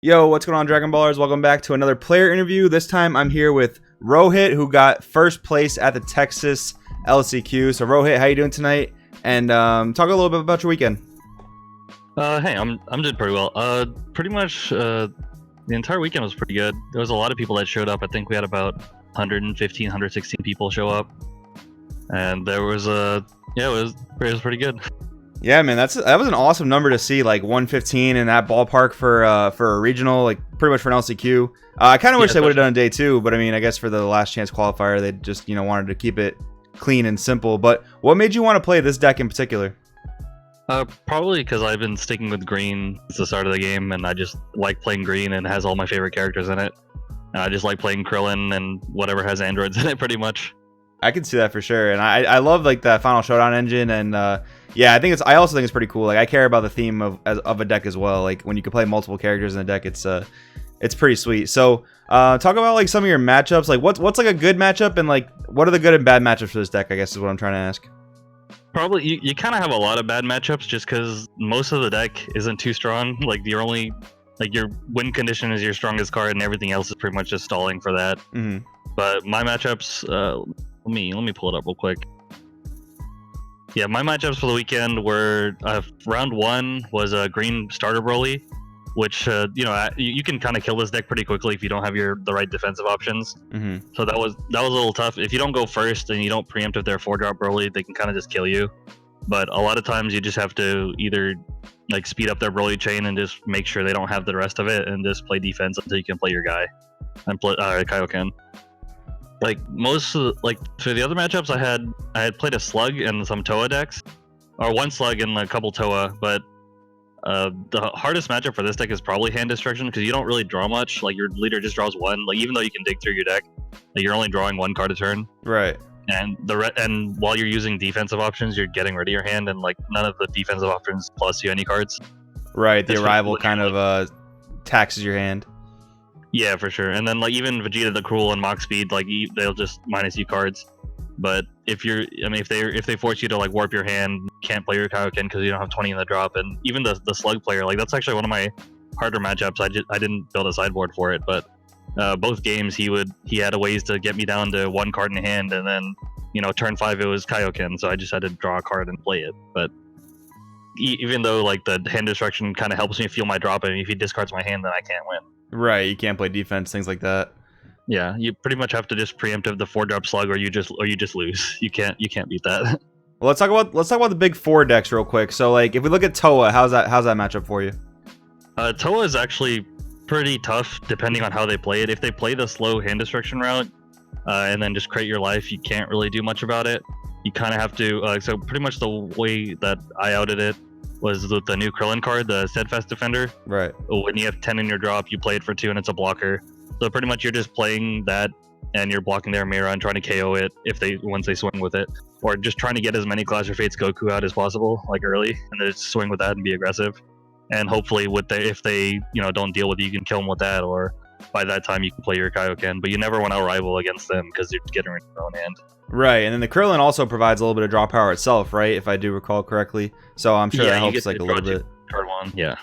Yo, what's going on, Dragon Ballers? Welcome back to another player interview. This time I'm here with Rohit, who got first place at the Texas LCQ. So Rohit, how you doing tonight? And talk a little bit about your weekend. Hey, I'm doing pretty well. Pretty much the entire weekend was pretty good. There was a lot of people that showed up. I think we had about 115, 116 people show up, and there was it was pretty good. Yeah, man, that was an awesome number to see, like 115 in that ballpark for a regional, like pretty much for an LCQ. I kind of wish they would have done a day two, but I mean, I guess for the last chance qualifier, they just wanted to keep it clean and simple. But what made you want to play this deck in particular? Probably because I've been sticking with green since the start of the game, and I just like playing green, and it has all my favorite characters in it. And I just like playing Crillon and whatever has androids in it, pretty much. I can see that for sure, and I love like the Final Showdown engine, and yeah, I also think it's pretty cool. Like I care about the theme of a deck as well. Like when you can play multiple characters in a deck, it's pretty sweet. So talk about like some of your matchups. Like what's like a good matchup, and like what are the good and bad matchups for this deck, I guess is what I'm trying to ask. Probably you kind of have a lot of bad matchups just because most of the deck isn't too strong. Like your win condition is your strongest card, and everything else is pretty much just stalling for that. Mm-hmm. But my matchups, let me pull it up real quick. Yeah, my matchups for the weekend were round one was a green starter Broly, which you can kind of kill this deck pretty quickly if you don't have the right defensive options. Mm-hmm. So that was a little tough. If you don't go first and you don't preempt if they're 4-drop Broly, they can kind of just kill you. But a lot of times you just have to either like speed up their Broly chain and just make sure they don't have the rest of it, and just play defense until you can play your guy and play Kaioken. Like for the other matchups, I had played a Slug and some Toa decks, or one Slug and a couple Toa. But the hardest matchup for this deck is probably Hand Destruction, because you don't really draw much. Like your leader just draws one. Like even though you can dig through your deck, like, you're only drawing one card a turn. Right. And and while you're using defensive options, you're getting rid of your hand, and like none of the defensive options plus you any cards. Right. The arrival kind of taxes your hand. Yeah, for sure. And then like even Vegeta the Cruel and Mach Speed, like they'll just minus you cards. But if they force you to like warp your hand, you can't play your Kaioken because you don't have 20 in the drop. And even the Slug player, like that's actually one of my harder matchups. I didn't build a sideboard for it, but both games he had a ways to get me down to one card in hand, and then turn 5 it was Kaioken, so I just had to draw a card and play it. But even though like the Hand Destruction kind of helps me feel my drop, and if he discards my hand, then I can't win. Right, you can't play defense, things like that. Yeah, you pretty much have to just preemptive the 4-drop Slug, or you just lose. You can't beat that. Well, let's talk about the big 4 decks real quick. So like if we look at Toa, how's that matchup for you? Toa is actually pretty tough depending on how they play it. If they play the slow Hand Destruction route and then just create your life, you can't really do much about it. You kind of have to so pretty much the way that I outed it was with the new Crillon card, the Steadfast Defender. Right. When you have 10 in your drop, you play it for 2 and it's a blocker. So pretty much you're just playing that, and you're blocking their Mira and trying to KO it once they swing with it, or just trying to get as many Clash of Fates Goku out as possible, like early, and then just swing with that and be aggressive. And hopefully if they don't deal with it, you can kill them with that, or by that time you can play your Kaioken. But you never want to rival against them because you're getting rid of your own hand. Right, and then the Crillon also provides a little bit of draw power itself, right? If I do recall correctly. So I'm sure that helps like a little bit. Card one, yeah.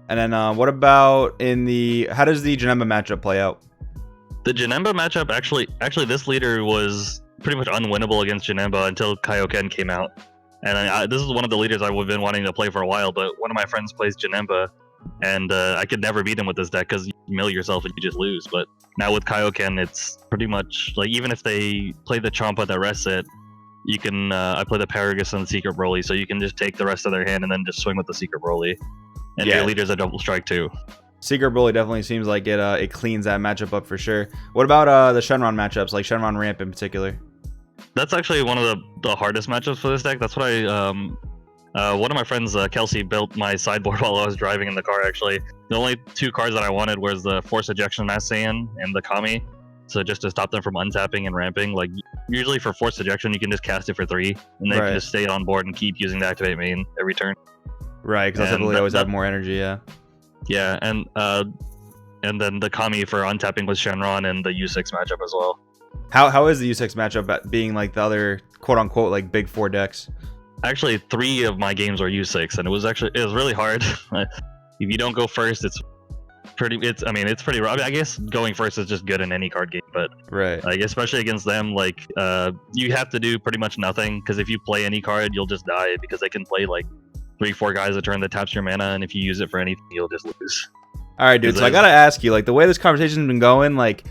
And then what about how does the Janemba matchup play out? The Janemba matchup, actually this leader was pretty much unwinnable against Janemba until Kaioken came out. And this is one of the leaders I've been wanting to play for a while, but one of my friends plays Janemba, and I could never beat him with this deck because you mill yourself and you just lose. But now with Kaioken, it's pretty much like even if they play the Champa that rests it, you can I play the Paragus and the Secret Broly, so you can just take the rest of their hand and then just swing with the Secret Broly. And your leader's a double strike too. Secret Broly definitely seems like it cleans that matchup up for sure. What about the Shenron matchups, like Shenron Ramp in particular? That's actually one of the hardest matchups for this deck. That's what one of my friends, Kelsey, built my sideboard while I was driving in the car, actually. The only 2 cards that I wanted was the Force Ejection Mass Saiyan and the Kami. So just to stop them from untapping and ramping. Like usually for Force Ejection, you can just cast it for 3, and they can just stay on board and keep using the activate main every turn. Right, because that's ability always have more energy, yeah. Yeah, and then the Kami for untapping was Shenron, and the U6 matchup as well. How is the U6 matchup at being like the other quote unquote like big 4 decks? Actually, 3 of my games were U6, and it was really hard. If you don't go first, it's I mean, it's pretty rough. I mean, I guess going first is just good in any card game, but Right. like especially against them, like you have to do pretty much nothing, because if you play any card, you'll just die, because they can play like 3-4 guys a turn that taps your mana, and if you use it for anything, you'll just lose. All right, dude. So I gotta ask you, like, the way this conversation's been going, like,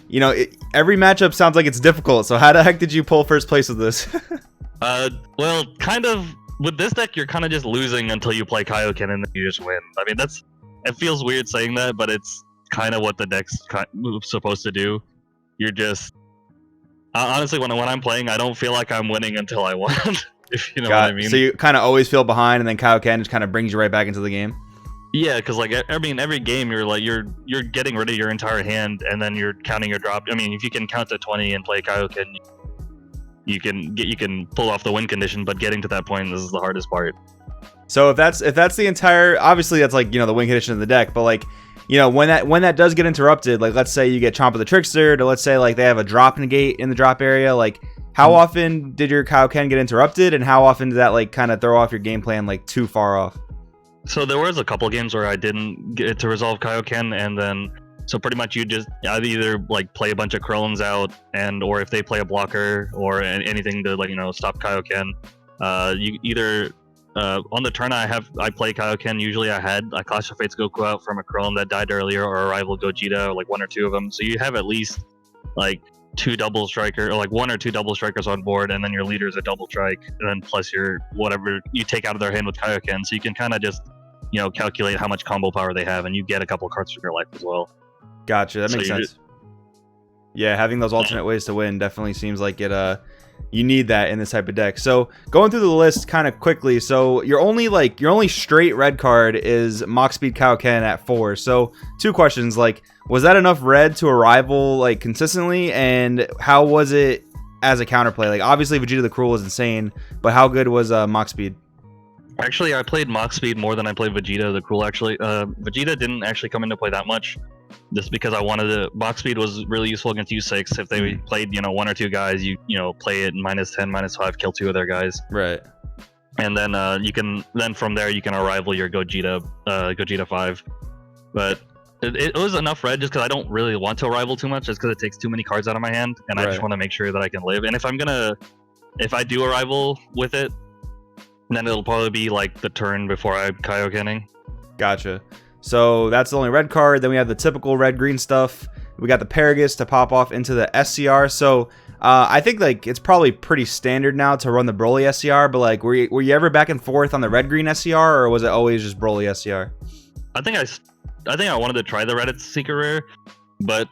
you know, every matchup sounds like it's difficult. So how the heck did you pull first place with this? Well, kind of with this deck, you're kind of just losing until you play Kaioken and then you just win. I mean, it feels weird saying that, but it's kind of what the deck's supposed to do. You're just honestly, when I'm playing, I don't feel like I'm winning until I won. If you know what I mean. So you kind of always feel behind, and then Kaioken just kind of brings you right back into the game. Yeah, because like I mean, every game you're getting rid of your entire hand, and then you're counting your drop. I mean, if you can count to 20 and play Kaioken, you can pull off the win condition. But getting to that point, this is the hardest part. So if that's the entire, obviously that's like, you know, the win condition of the deck, but like, you know, when that does get interrupted, like let's say you get Chomp of the Trickster, or let's say like they have a drop negate in the drop area, like how often did your Kaioken get interrupted, and how often did that like kind of throw off your game plan like too far off? So there was a couple games where I didn't get to resolve Kaioken, and then so pretty much I'd either like play a bunch of Crillons out, or if they play a blocker or anything to like, you know, stop Kaioken, you either on the turn I play Kaioken. Usually I had a Clash of Fates Goku out from a Crillon that died earlier, or a rival Gogeta, or like one or two of them. So you have at least like two double striker, or like one or two double strikers on board, and then your leader is a double strike, and then plus your whatever you take out of their hand with Kaioken. So you can kind of just, you know, calculate how much combo power they have, and you get a couple cards from your life as well. Gotcha, that makes sense. Yeah, having those alternate ways to win definitely seems like it. You need that in this type of deck. So going through the list kind of quickly, so your only straight red card is Mach Speed Kaioken at 4. So 2 questions, like, was that enough red to a rival like consistently, and how was it as a counterplay? Like, obviously Vegeta the Cruel is insane, but how good was Mach Speed? Actually, I played Mach Speed more than I played Vegeta the Cruel. Actually, Vegeta didn't actually come into play that much, just because I wanted to. Mach Speed was really useful against U6. If they played, you know, 1 or 2 guys, you know, play it -10, -5, kill 2 of their guys. Right. And then from there you can arrival your Gogeta 5. But it was enough red just because I don't really want to arrival too much, just because it takes too many cards out of my hand, and I just want to make sure that I can live. And if I do arrival with it, then it'll probably be like the turn before I'm Kaiokening. Gotcha. So that's the only red card. Then we have the typical red-green stuff. We got the Paragus to pop off into the SCR. So I think like it's probably pretty standard now to run the Broly SCR, but like were you ever back and forth on the red-green SCR, or was it always just Broly SCR? I think I wanted to try the Reddit Secret Rare, but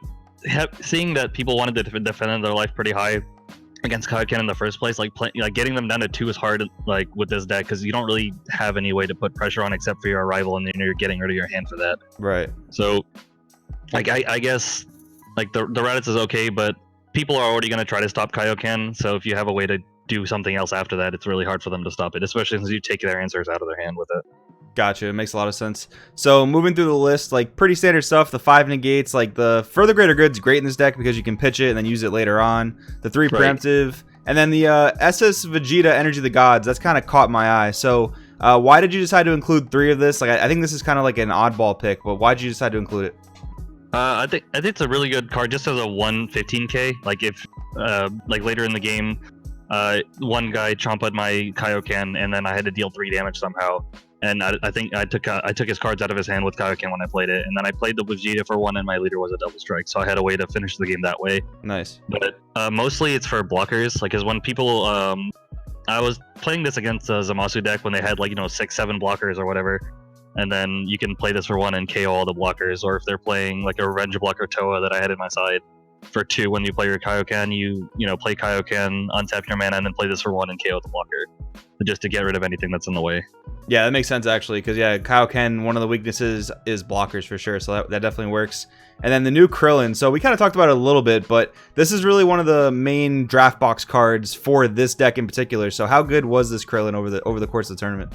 seeing that people wanted to defend their life pretty high against Kaioken in the first place, like getting them down to 2 is hard, like with this deck, because you don't really have any way to put pressure on except for your arrival, and then you're getting rid of your hand for that. Right. So, like I guess like the Reddits is okay, but people are already going to try to stop Kaioken. So if you have a way to do something else after that, it's really hard for them to stop it, especially since you take their answers out of their hand with it. Gotcha. It makes a lot of sense. So moving through the list, like pretty standard stuff. The 5 negates, like the Further Greater Good's great in this deck because you can pitch it and then use it later on. The 3 preemptive, and then the SS Vegeta Energy of the Gods. That's kind of caught my eye. So why did you decide to include 3 of this? Like I think this is kind of like an oddball pick, but why did you decide to include it? I think it's a really good card just as a 115k. Like if like later in the game, one guy chomped my Kaioken, and then I had to deal 3 damage somehow. And I think I took his cards out of his hand with Kaioken when I played it, and then I played the Vegeta for 1, and my leader was a double strike, so I had a way to finish the game that way. Nice. But mostly it's for blockers, like, because when people I was playing this against the Zamasu deck when they had like 6-7 blockers or whatever, and then you can play this for 1 and KO all the blockers, or if they're playing like a Revenge blocker Toa that I had in my side for 2, when you play your Kaioken, you play Kaioken, untap your mana, and then play this for 1 and KO the blocker, just to get rid of anything that's in the way. Yeah, that makes sense actually, because yeah, Kaioken, one of the weaknesses is blockers for sure, so that definitely works. And then the new Crillon, so we kind of talked about it a little bit, but this is really one of the main draft box cards for this deck in particular. So how good was this Crillon over the course of the tournament?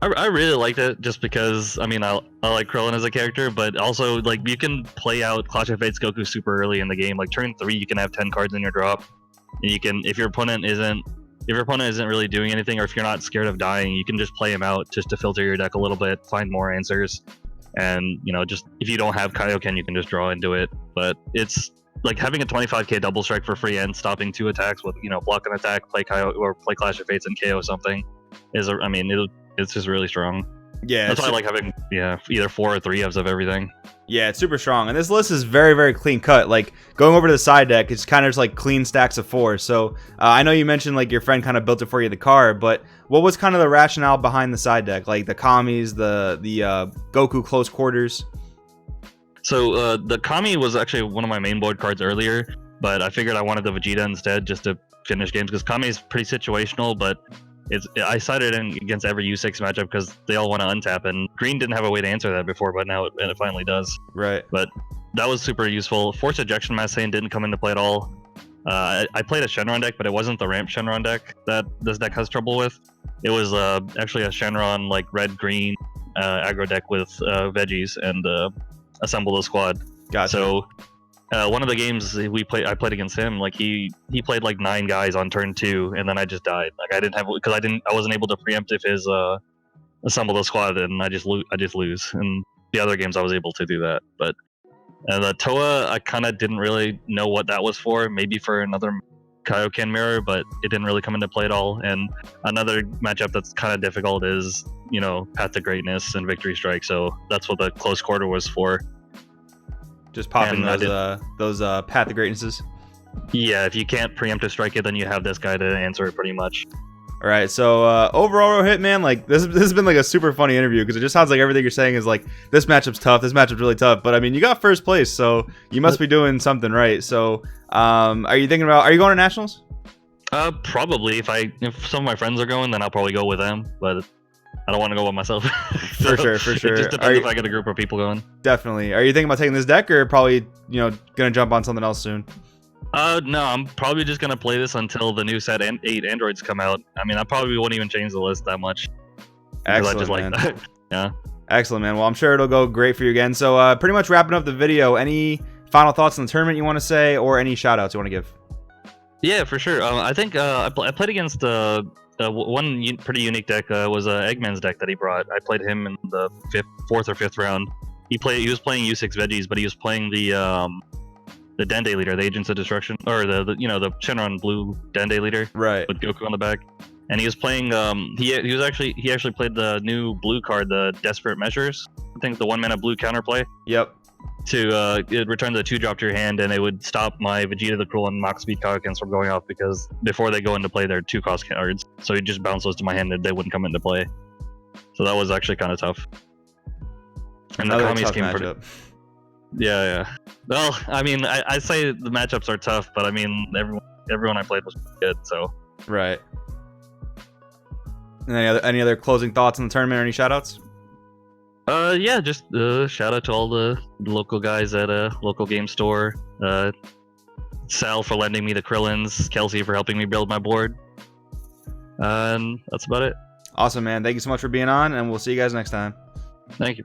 I really liked it just because, I mean, I like Crillon as a character, but also like you can play out Clash of Fates Goku super early in the game. Like turn 3, you can have 10 cards in your drop, and you can, if your opponent isn't really doing anything, or if you're not scared of dying, you can just play him out just to filter your deck a little bit, find more answers, and just if you don't have Kaioken, you can just draw into it. But it's like having a 25k double strike for free and stopping 2 attacks with block an attack, play or play Clash of Fates and KO something it's just really strong. Yeah, that's why I like having either 4 or 3 of everything. Yeah, it's super strong, and this list is very, very clean cut. Like going over to the side deck, it's kind of just like clean stacks of 4. So I know you mentioned like your friend kind of built it for you, the card, but what was kind of the rationale behind the side deck, like the Kamis, the Goku close quarters? So the Kami was actually one of my main board cards earlier, but I figured I wanted the Vegeta instead just to finish games because Kami is pretty situational, but I sided in against every U6 matchup because they all want to untap, and Green didn't have a way to answer that before, but now it finally does. Right. But that was super useful. Force Ejection Massane didn't come into play at all. I played a Shenron deck, but it wasn't the ramp Shenron deck that this deck has trouble with. It was actually a Shenron like red-green aggro deck with veggies and assemble a squad. Gotcha. So one of the games I played against him, like he played like 9 guys on turn 2, and then I just died. Like I wasn't able to preempt if his assemble a squad, and I just lose. And the other games I was able to do that. But the Toa, I kind of didn't really know what that was for. Maybe for another Kaioken mirror, but it didn't really come into play at all. And another matchup that's kind of difficult is Path to Greatness and Victory Strike. So that's what the close quarter was for. Just popping those Path to Greatnesses. Yeah, if you can't preemptive strike it, then you have this guy to answer it pretty much. All right, so overall, Rohit, man, like this has been like a super funny interview because it just sounds like everything you're saying is like this matchup's tough, this matchup's really tough. But I mean, you got first place, so you must be doing something right. So, are you going to nationals? Probably. If some of my friends are going, then I'll probably go with them. But I don't want to go by myself. For sure. It just depends if I get a group of people going. Definitely. Are you thinking about taking this deck, or probably gonna jump on something else soon? No, I'm probably just gonna play this until the new set 8 androids come out. I mean, I probably won't even change the list that much. Excellent, I just man. Like that. Yeah. Excellent, man. Well, I'm sure it'll go great for you again. So, pretty much wrapping up the video. Any final thoughts on the tournament you want to say, or any shout outs you want to give? Yeah, for sure. I think I played against one pretty unique deck was Eggman's deck that he brought. I played him in the 4th or 5th round. He was playing U6 veggies, but he was playing the Dende leader, the Agents of Destruction, or the Shenron blue Dende leader, right, with Goku on the back. And he was playing he actually played the new blue card, the Desperate Measures. I think the 1-mana blue counterplay. Yep. To it returned the 2-drop to your hand, and it would stop my Vegeta the Crillon and Mach Speed Kaioken from going off because before they go into play, they're 2-cost cards. So you just bounce those to my hand, and they wouldn't come into play. So that was actually kind of tough. And another the Kamis tough came matchup. Yeah. Well, I mean, I say the matchups are tough, but I mean, everyone I played was good. So right. And any other closing thoughts on the tournament or any shoutouts? Yeah, just shout out to all the local guys at a local game store. Sal for lending me the Krillons, Kelsey for helping me build my board. And that's about it. Awesome, man. Thank you so much for being on, and we'll see you guys next time. Thank you.